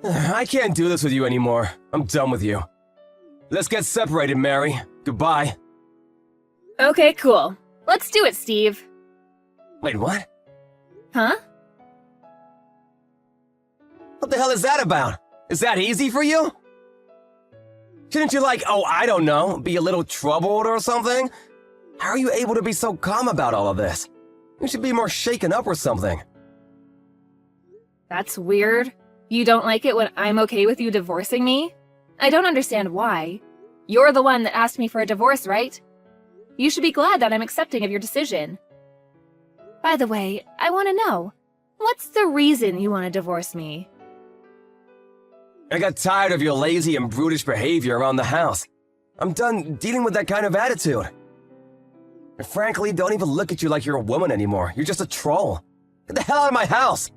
I can't do this with you anymore. I'm done with you. Let's get separated, Mary. Goodbye. Okay, cool. Let's do it, Steve. Wait, what? Huh? What the hell is that about? Is that easy for you? Shouldn't you I don't know, be a little troubled or something? How are you able to be so calm about all of this? You should be more shaken up or something. That's weird. You don't like it when I'm okay with you divorcing me? I don't understand why. You're the one that asked me for a divorce, right? You should be glad that I'm accepting of your decision. By the way, I want to know, what's the reason you want to divorce me? I got tired of your lazy and brutish behavior around the house. I'm done dealing with that kind of attitude. I frankly don't even look at you like you're a woman anymore. You're just a troll. Get the hell out of my house!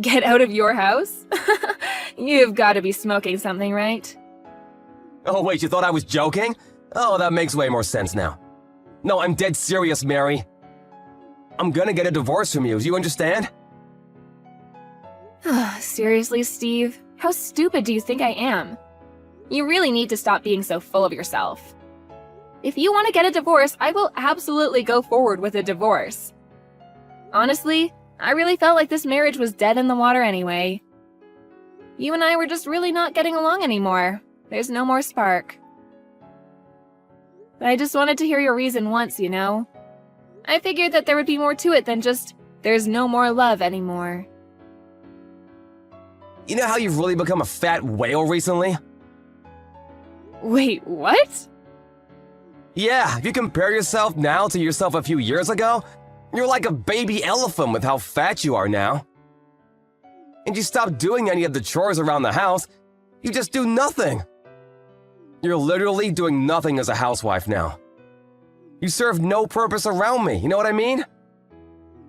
Get out of your house? You've got to be smoking something, right? Oh wait, you thought I was joking? Oh, that makes way more sense now. No, I'm dead serious, Mary. I'm gonna get a divorce from you, do you understand? Seriously, Steve? How stupid do you think I am? You really need to stop being so full of yourself. If you want to get a divorce, I will absolutely go forward with a divorce. Honestly, I really felt like this marriage was dead in the water anyway. You and I were just really not getting along anymore. There's no more spark. I just wanted to hear your reason once, you know? I figured that there would be more to it than just, there's no more love anymore. You know how you've really become a fat whale recently? Wait, what? Yeah, if you compare yourself now to yourself a few years ago, you're like a baby elephant with how fat you are now. And you stop doing any of the chores around the house, you just do nothing. You're literally doing nothing as a housewife now. You serve no purpose around me, you know what I mean?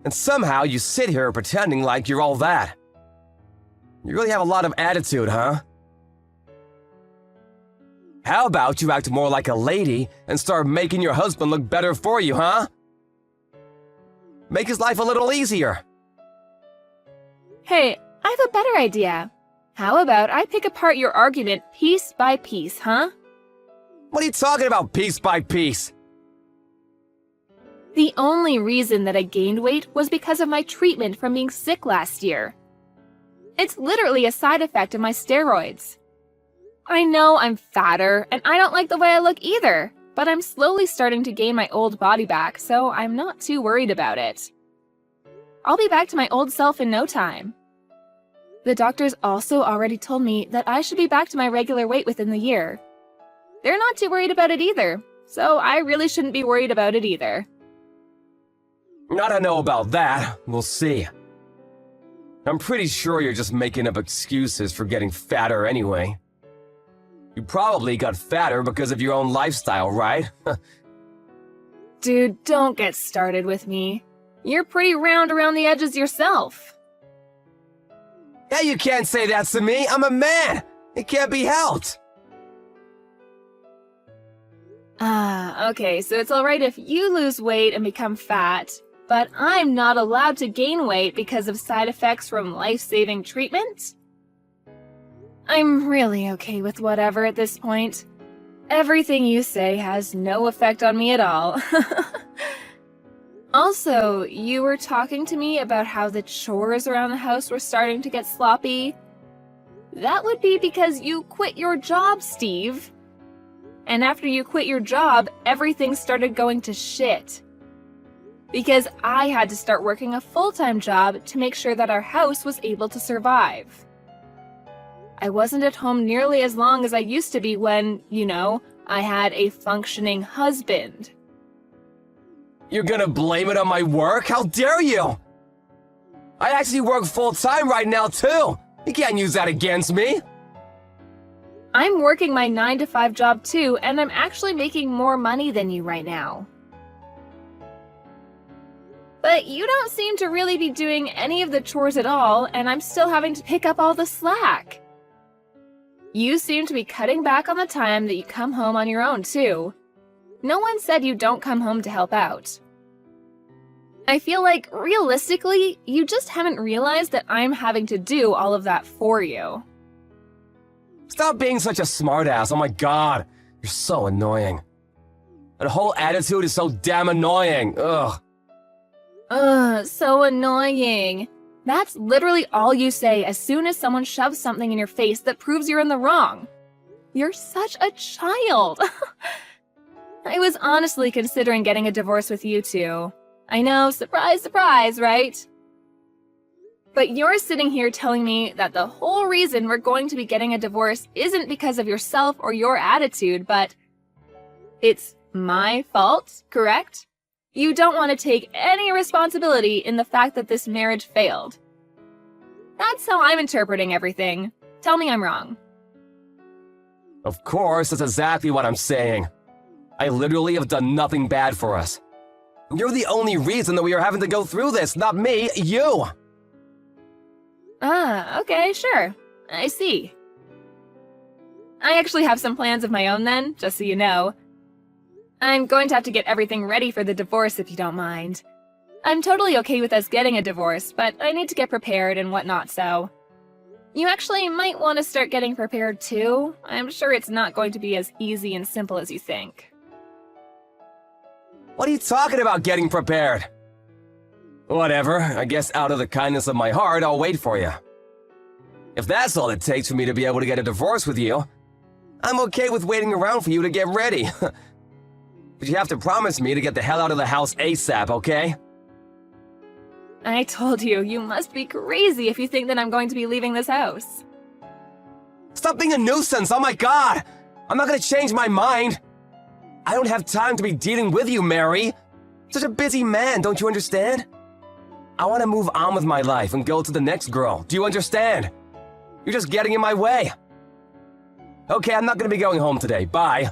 And somehow you sit here pretending like you're all that. You really have a lot of attitude, huh? How about you act more like a lady and start making your husband look better for you, huh? Make his life a little easier. Hey, I have a better idea. How about I pick apart your argument piece by piece, huh? What are you talking about, piece by piece? The only reason that I gained weight was because of my treatment from being sick last year. It's literally a side effect of my steroids. I know I'm fatter, and I don't like the way I look either, but I'm slowly starting to gain my old body back, so I'm not too worried about it. I'll be back to my old self in no time. The doctors also already told me that I should be back to my regular weight within the year. They're not too worried about it either, so I really shouldn't be worried about it either. I don't know about that. We'll see. I'm pretty sure you're just making up excuses for getting fatter anyway. You probably got fatter because of your own lifestyle, right? Dude, don't get started with me. You're pretty round around the edges yourself. Yeah, you can't say that to me. I'm a man. It can't be helped. Okay, so it's alright if you lose weight and become fat, but I'm not allowed to gain weight because of side effects from life-saving treatment? I'm really okay with whatever at this point. Everything you say has no effect on me at all. Also, you were talking to me about how the chores around the house were starting to get sloppy. That would be because you quit your job, Steve. And after you quit your job, everything started going to shit. Because I had to start working a full-time job to make sure that our house was able to survive. I wasn't at home nearly as long as I used to be when, you know, I had a functioning husband. You're gonna blame it on my work? How dare you? I actually work full-time right now, too. You can't use that against me. I'm working my 9-to-5 job too, and I'm actually making more money than you right now. But you don't seem to really be doing any of the chores at all, and I'm still having to pick up all the slack. You seem to be cutting back on the time that you come home on your own too. No one said you don't come home to help out. I feel like, realistically, you just haven't realized that I'm having to do all of that for you. Stop being such a smartass. Oh my god. You're so annoying. That whole attitude is so damn annoying. Ugh. Ugh, so annoying. That's literally all you say as soon as someone shoves something in your face that proves you're in the wrong. You're such a child. I was honestly considering getting a divorce with you two. I know, surprise, surprise, right? But you're sitting here telling me that the whole reason we're going to be getting a divorce isn't because of yourself or your attitude, but it's my fault, correct? You don't want to take any responsibility in the fact that this marriage failed. That's how I'm interpreting everything. Tell me I'm wrong. Of course, that's exactly what I'm saying. I literally have done nothing bad for us. You're the only reason that we are having to go through this, not me, you! Ah, okay, sure. I see. I actually have some plans of my own then, just so you know. I'm going to have to get everything ready for the divorce if you don't mind. I'm totally okay with us getting a divorce, but I need to get prepared and whatnot, so... You actually might want to start getting prepared too. I'm sure it's not going to be as easy and simple as you think. What are you talking about getting prepared? Whatever, I guess out of the kindness of my heart, I'll wait for you. If that's all it takes for me to be able to get a divorce with you, I'm okay with waiting around for you to get ready. But you have to promise me to get the hell out of the house ASAP, okay? I told you, you must be crazy if you think that I'm going to be leaving this house. Stop being a nuisance, oh my god! I'm not gonna change my mind! I don't have time to be dealing with you, Mary! Such a busy man, don't you understand? I want to move on with my life and go to the next girl, do you understand? You're just getting in my way. Okay, I'm not gonna be going home today, bye.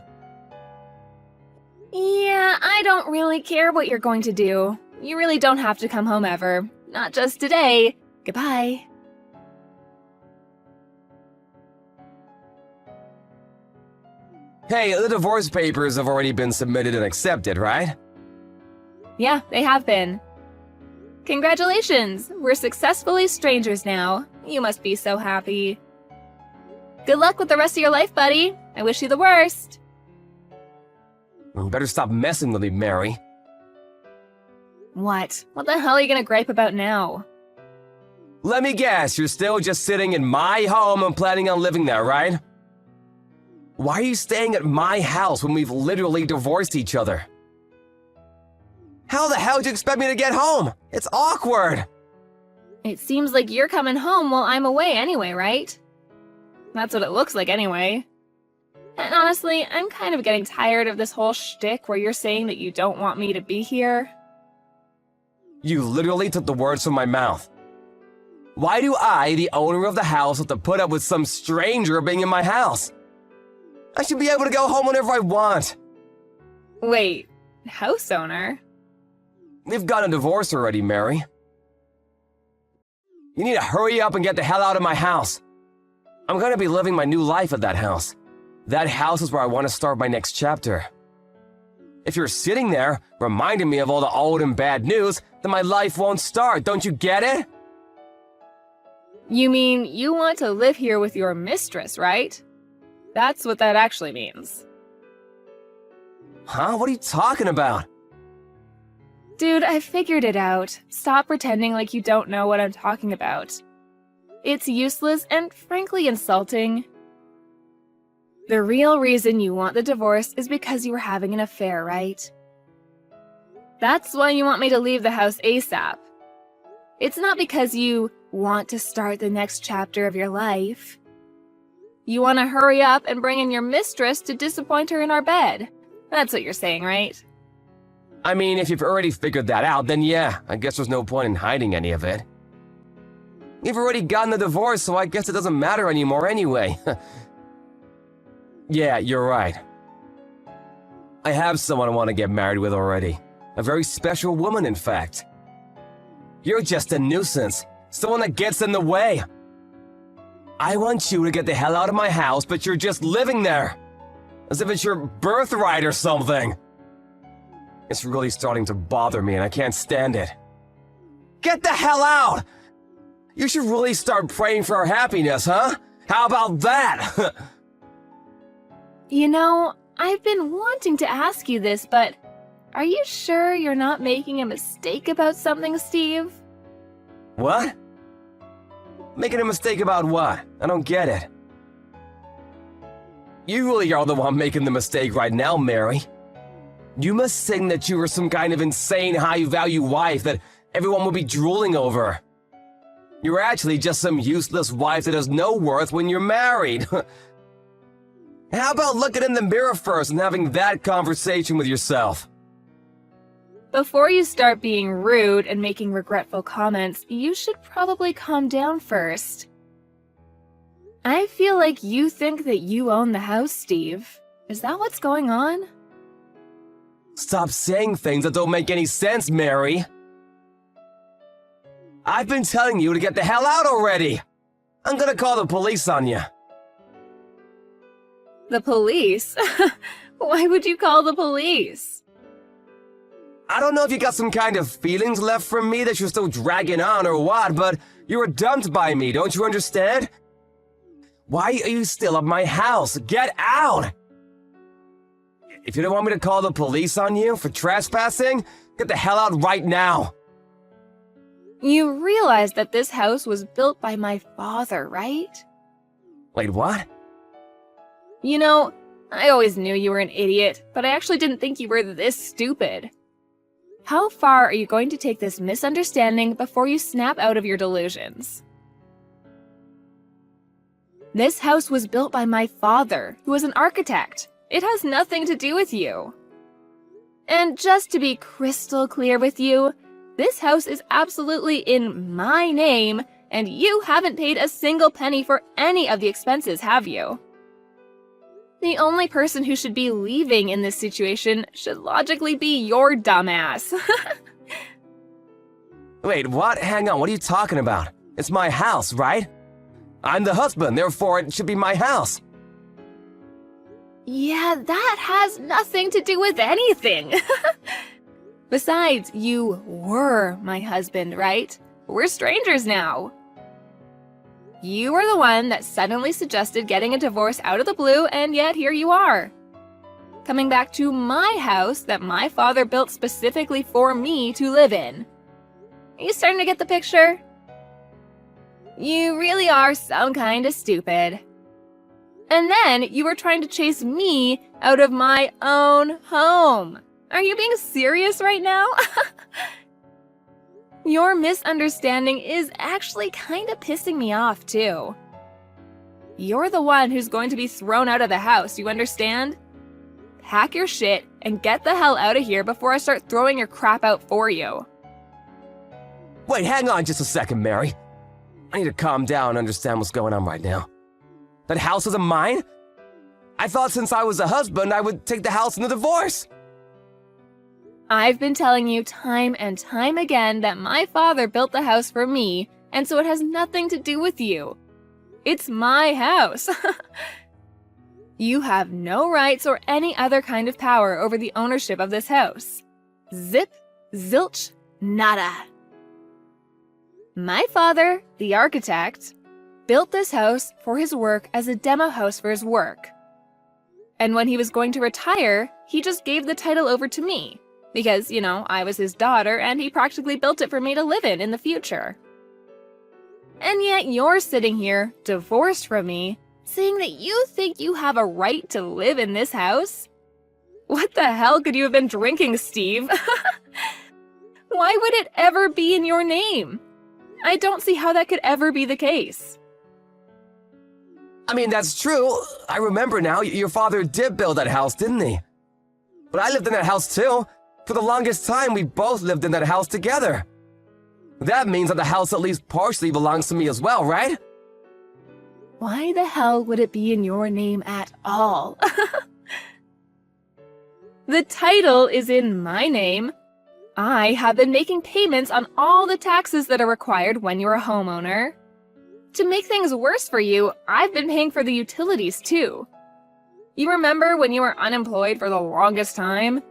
Yeah, I don't really care what you're going to do. You really don't have to come home ever. Not just today. Goodbye. Hey, the divorce papers have already been submitted and accepted, right? Yeah, they have been. Congratulations! We're successfully strangers now. You must be so happy. Good luck with the rest of your life, buddy. I wish you the worst. You better stop messing with me, Mary. What? What the hell are you gonna gripe about now? Let me guess, you're still just sitting in my home and planning on living there, right? Why are you staying at my house when we've literally divorced each other? How the hell do you expect me to get home? It's awkward! It seems like you're coming home while I'm away anyway, right? That's what it looks like anyway. And honestly, I'm kind of getting tired of this whole shtick where you're saying that you don't want me to be here. You literally took the words from my mouth. Why do I, the owner of the house, have to put up with some stranger being in my house? I should be able to go home whenever I want. Wait, house owner? We've got a divorce already, Mary. You need to hurry up and get the hell out of my house. I'm gonna be living my new life at that house. That house is where I want to start my next chapter. If you're sitting there, reminding me of all the old and bad news, then my life won't start, don't you get it? You mean you want to live here with your mistress, right? That's what that actually means. Huh? What are you talking about? Dude, I figured it out. Stop pretending like you don't know what I'm talking about. It's useless and frankly insulting. The real reason you want the divorce is because you were having an affair, right? That's why you want me to leave the house ASAP. It's not because you want to start the next chapter of your life. You want to hurry up and bring in your mistress to disappoint her in our bed. That's what you're saying, right? I mean, if you've already figured that out, then yeah, I guess there's no point in hiding any of it. You've already gotten the divorce, so I guess it doesn't matter anymore anyway. Yeah, you're right. I have someone I want to get married with already. A very special woman, in fact. You're just a nuisance. Someone that gets in the way. I want you to get the hell out of my house, but you're just living there. As if it's your birthright or something. It's really starting to bother me and I can't stand it. Get the hell out! You should really start praying for our happiness, huh? How about that? You know, I've been wanting to ask you this, but are you sure you're not making a mistake about something, Steve? What? Making a mistake about what? I don't get it. You really are the one making the mistake right now, Mary. You must think that you are some kind of insane high-value wife that everyone will be drooling over. You're actually just some useless wife that has no worth when you're married. How about looking in the mirror first and having that conversation with yourself? Before you start being rude and making regretful comments, you should probably calm down first. I feel like you think that you own the house, Steve. Is that what's going on? Stop saying things that don't make any sense, Mary. I've been telling you to get the hell out already. I'm gonna call the police on you. The police? Why would you call the police? I don't know if you got some kind of feelings left for me that you're still dragging on or what, but you were dumped by me, don't you understand? Why are you still at my house? Get out! If you don't want me to call the police on you for trespassing, get the hell out right now. You realize that this house was built by my father, right? Wait, what? You know, I always knew you were an idiot, but I actually didn't think you were this stupid. How far are you going to take this misunderstanding before you snap out of your delusions? This house was built by my father, who was an architect. It has nothing to do with you. And just to be crystal clear with you, this house is absolutely in my name, and you haven't paid a single penny for any of the expenses, have you? The only person who should be leaving in this situation should logically be your dumbass. Wait, what? Hang on, what are you talking about? It's my house, right? I'm the husband, therefore it should be my house. Yeah, that has nothing to do with anything. Besides, you were my husband, right? We're strangers now. You are the one that suddenly suggested getting a divorce out of the blue, and yet here you are. Coming back to my house that my father built specifically for me to live in. Are you starting to get the picture? You really are some kind of stupid. And then you were trying to chase me out of my own home. Are you being serious right now? Your misunderstanding is actually kind of pissing me off, too. You're the one who's going to be thrown out of the house, you understand? Pack your shit and get the hell out of here before I start throwing your crap out for you. Wait, hang on just a second, Mary. I need to calm down and understand what's going on right now. That house isn't mine? I thought since I was a husband, I would take the house in the divorce. I've been telling you time and time again that my father built the house for me, and so it has nothing to do with you. It's my house. You have no rights or any other kind of power over the ownership of this house. Zip, zilch, nada. My father, the architect, built this house for his work as a demo house for his work. And when he was going to retire, he just gave the title over to me. Because, you know, I was his daughter and he practically built it for me to live in the future. And yet you're sitting here, divorced from me, saying that you think you have a right to live in this house? What the hell could you have been drinking, Steve? Why would it ever be in your name? I don't see how that could ever be the case. I mean, that's true. I remember now, your father did build that house, didn't he? But I lived in that house too. For the longest time, we both lived in that house together. That means that the house at least partially belongs to me as well, right? Why the hell would it be in your name at all? The title is in my name. I have been making payments on all the taxes that are required when you're a homeowner. To make things worse for you, I've been paying for the utilities too. You remember when you were unemployed for the longest time?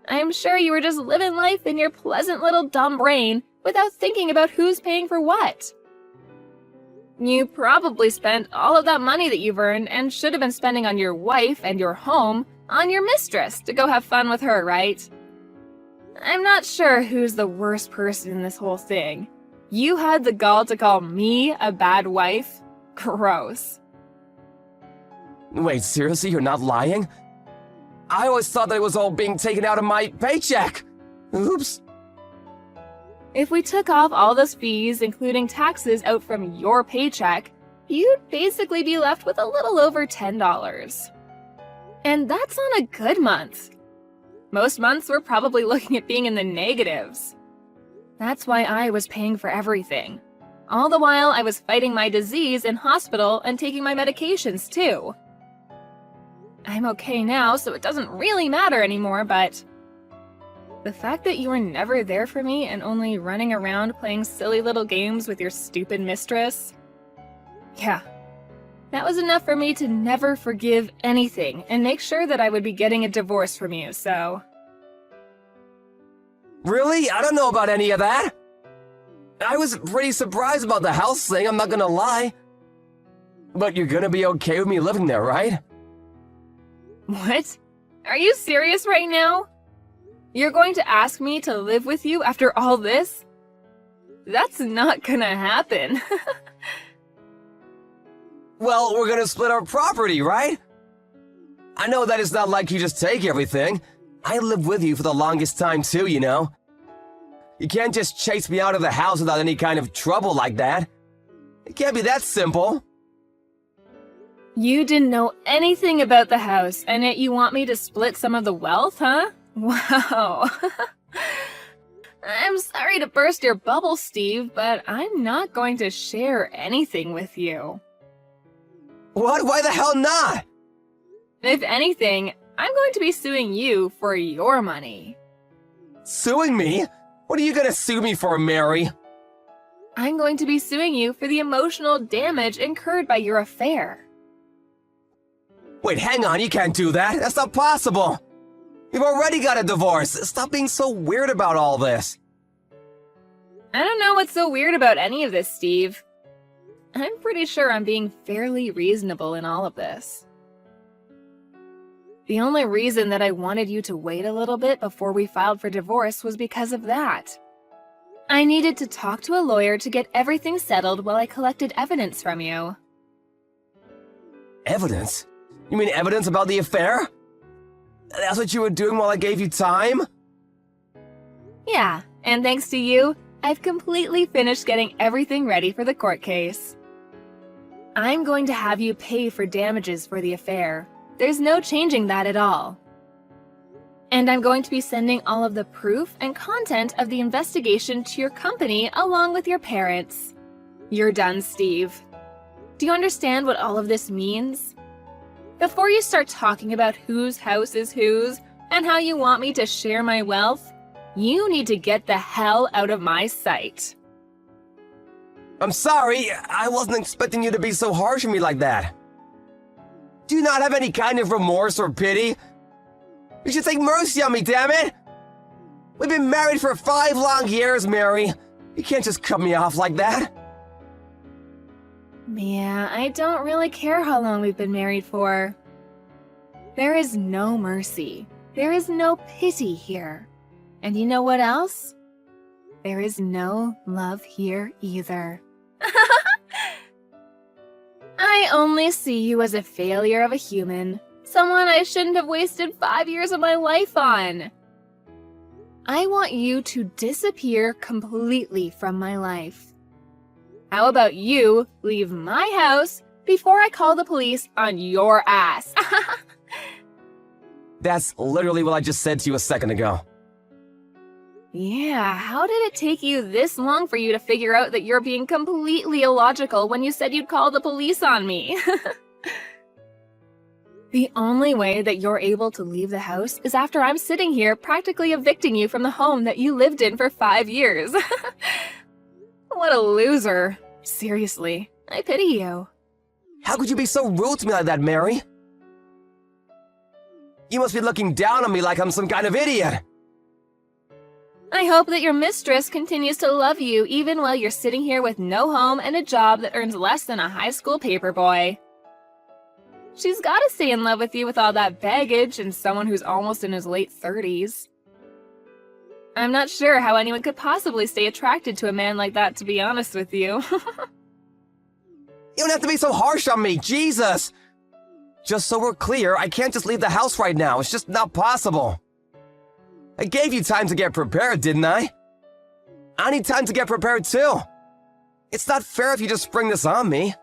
I'm sure you were just living life in your pleasant little dumb brain without thinking about who's paying for what. You probably spent all of that money that you've earned and should have been spending on your wife and your home on your mistress to go have fun with her, right? I'm not sure who's the worst person in this whole thing. You had the gall to call me a bad wife? Gross. Wait, seriously, you're not lying? I always thought that it was all being taken out of my paycheck. Oops. If we took off all those fees, including taxes, out from your paycheck, you'd basically be left with a little over $10. And that's on a good month. Most months we're probably looking at being in the negatives. That's why I was paying for everything. All the while I was fighting my disease in hospital and taking my medications too. I'm okay now, so it doesn't really matter anymore, but the fact that you were never there for me and only running around playing silly little games with your stupid mistress, yeah, that was enough for me to never forgive anything and make sure that I would be getting a divorce from you, so... Really? I don't know about any of that. I was pretty surprised about the house thing, I'm not gonna lie. But you're gonna be okay with me living there, right? What? Are you serious right now? You're going to ask me to live with you after all this? That's not gonna happen. Well, we're gonna split our property, right? I know that it's not like you just take everything. I lived with you for the longest time too, you know? You can't just chase me out of the house without any kind of trouble like that. It can't be that simple. You didn't know anything about the house, and yet you want me to split some of the wealth, huh? Wow. I'm sorry to burst your bubble, Steve, but I'm not going to share anything with you. What? Why the hell not? If anything, I'm going to be suing you for your money. Suing me? What are you gonna sue me for, Mary? I'm going to be suing you for the emotional damage incurred by your affair. Wait, hang on, you can't do that. That's not possible. You've already got a divorce. Stop being so weird about all this. I don't know what's so weird about any of this, Steve. I'm pretty sure I'm being fairly reasonable in all of this. The only reason that I wanted you to wait a little bit before we filed for divorce was because of that. I needed to talk to a lawyer to get everything settled while I collected evidence from you. Evidence? You mean evidence about the affair? That's what you were doing while I gave you time? Yeah, and thanks to you, I've completely finished getting everything ready for the court case. I'm going to have you pay for damages for the affair. There's no changing that at all. And I'm going to be sending all of the proof and content of the investigation to your company along with your parents. You're done, Steve. Do you understand what all of this means? Before you start talking about whose house is whose and how you want me to share my wealth, you need to get the hell out of my sight. I'm sorry, I wasn't expecting you to be so harsh on me like that. Do you not have any kind of remorse or pity? You should take mercy on me, damn it! We've been married for 5 long years, Mary. You can't just cut me off like that. Yeah, I don't really care how long we've been married for. There is no mercy. There is no pity here. And you know what else? There is no love here either. I only see you as a failure of a human. Someone I shouldn't have wasted 5 years of my life on. I want you to disappear completely from my life. How about you leave my house before I call the police on your ass? That's literally what I just said to you a second ago. Yeah, how did it take you this long for you to figure out that you're being completely illogical when you said you'd call the police on me? The only way that you're able to leave the house is after I'm sitting here practically evicting you from the home that you lived in for 5 years. What a loser. Seriously, I pity you. How could you be so rude to me like that, Mary? You must be looking down on me like I'm some kind of idiot. I hope that your mistress continues to love you even while you're sitting here with no home and a job that earns less than a high school paperboy. She's gotta stay in love with you with all that baggage and someone who's almost in his late 30s. I'm not sure how anyone could possibly stay attracted to a man like that, to be honest with you. You don't have to be so harsh on me, Jesus! Just so we're clear, I can't just leave the house right now. It's just not possible. I gave you time to get prepared, didn't I? I need time to get prepared too. It's not fair if you just spring this on me.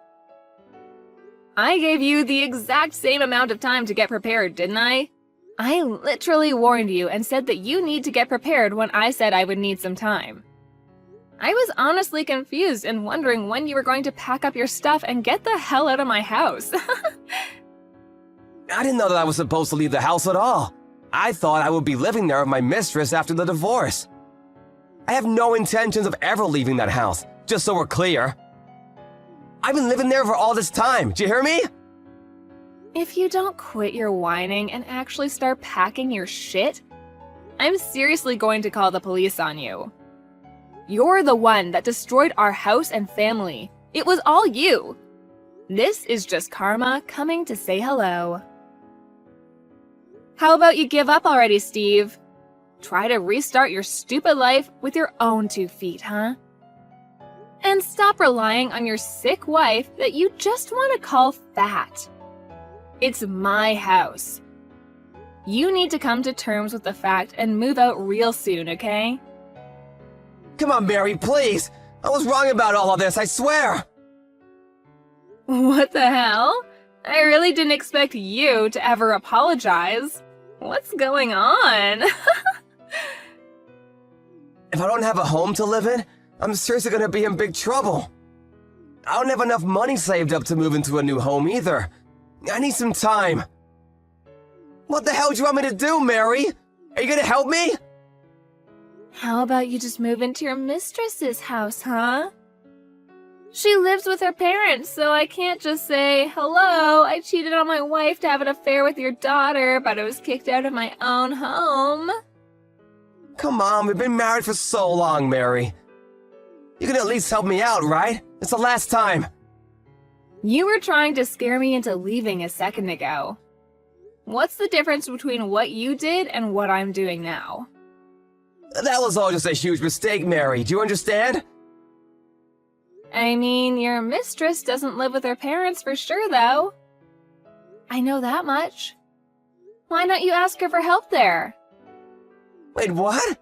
I gave you the exact same amount of time to get prepared, didn't I? I literally warned you and said that you need to get prepared when I said I would need some time. I was honestly confused and wondering when you were going to pack up your stuff and get the hell out of my house. I didn't know that I was supposed to leave the house at all. I thought I would be living there with my mistress after the divorce. I have no intentions of ever leaving that house, just so we're clear. I've been living there for all this time, do you hear me? If you don't quit your whining and actually start packing your shit, I'm seriously going to call the police on you. You're the one that destroyed our house and family. It was all you. This is just karma coming to say hello. How about you give up already, Steve? Try to restart your stupid life with your own 2 feet, huh? And stop relying on your sick wife that you just want to call fat. It's my house. You need to come to terms with the fact and move out real soon, okay? Come on, Mary, please. I was wrong about all of this, I swear. What the hell? I really didn't expect you to ever apologize. What's going on? If I don't have a home to live in, I'm seriously gonna be in big trouble. I don't have enough money saved up to move into a new home either. I need some time. What the hell do you want me to do, Mary? Are you gonna help me? How about you just move into your mistress's house, huh? She lives with her parents, so I can't just say, hello, I cheated on my wife to have an affair with your daughter, but I was kicked out of my own home. Come on, we've been married for so long, Mary. You can at least help me out, right? It's the last time. You were trying to scare me into leaving a second ago. What's the difference between what you did and what I'm doing now? That was all just a huge mistake, Mary. Do you understand? I mean, your mistress doesn't live with her parents for sure, though. I know that much. Why don't you ask her for help there? Wait, what?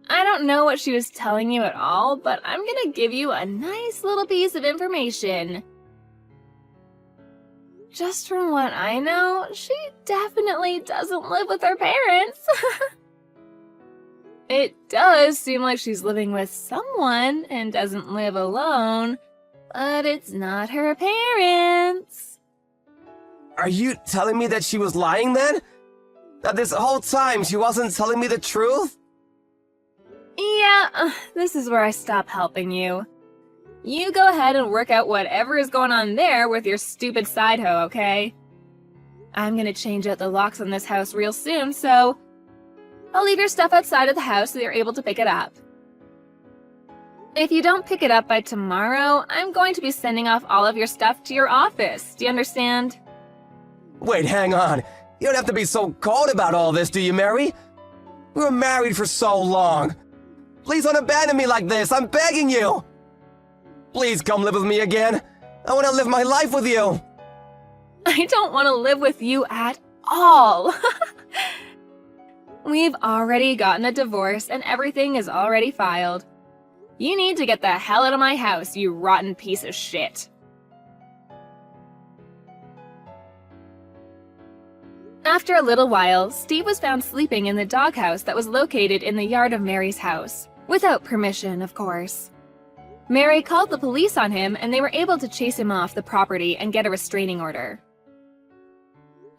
I don't know what she was telling you at all, but I'm gonna give you a nice little piece of information. Just from what I know, she definitely doesn't live with her parents. It does seem like she's living with someone and doesn't live alone, but it's not her parents. Are you telling me that she was lying then? That this whole time she wasn't telling me the truth? Yeah, this is where I stop helping you. You go ahead and work out whatever is going on there with your stupid side hoe, okay? I'm gonna change out the locks on this house real soon, so I'll leave your stuff outside of the house so you're able to pick it up. If you don't pick it up by tomorrow, I'm going to be sending off all of your stuff to your office. Do you understand? Wait, hang on. You don't have to be so cold about all this, do you, Mary? We were married for so long. Please don't abandon me like this, I'm begging you. Please come live with me again. I want to live my life with you. I don't want to live with you at all. We've already gotten a divorce and everything is already filed. You need to get the hell out of my house, you rotten piece of shit. After a little while, Steve was found sleeping in the doghouse that was located in the yard of Mary's house. Without permission, of course. Mary called the police on him and they were able to chase him off the property and get a restraining order.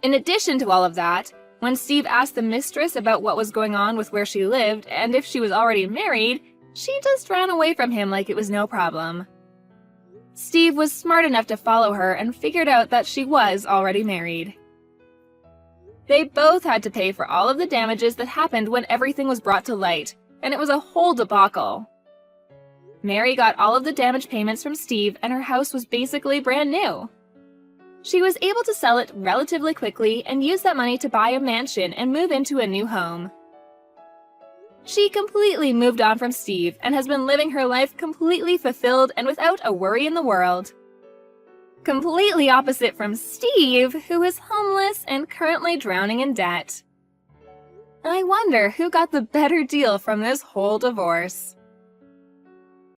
In addition to all of that, when Steve asked the mistress about what was going on with where she lived and if she was already married, she just ran away from him like it was no problem. Steve was smart enough to follow her and figured out that she was already married. They both had to pay for all of the damages that happened when everything was brought to light, and it was a whole debacle. Mary got all of the damage payments from Steve, and her house was basically brand new. She was able to sell it relatively quickly and use that money to buy a mansion and move into a new home. She completely moved on from Steve and has been living her life completely fulfilled and without a worry in the world. Completely opposite from Steve, who is homeless and currently drowning in debt. I wonder who got the better deal from this whole divorce.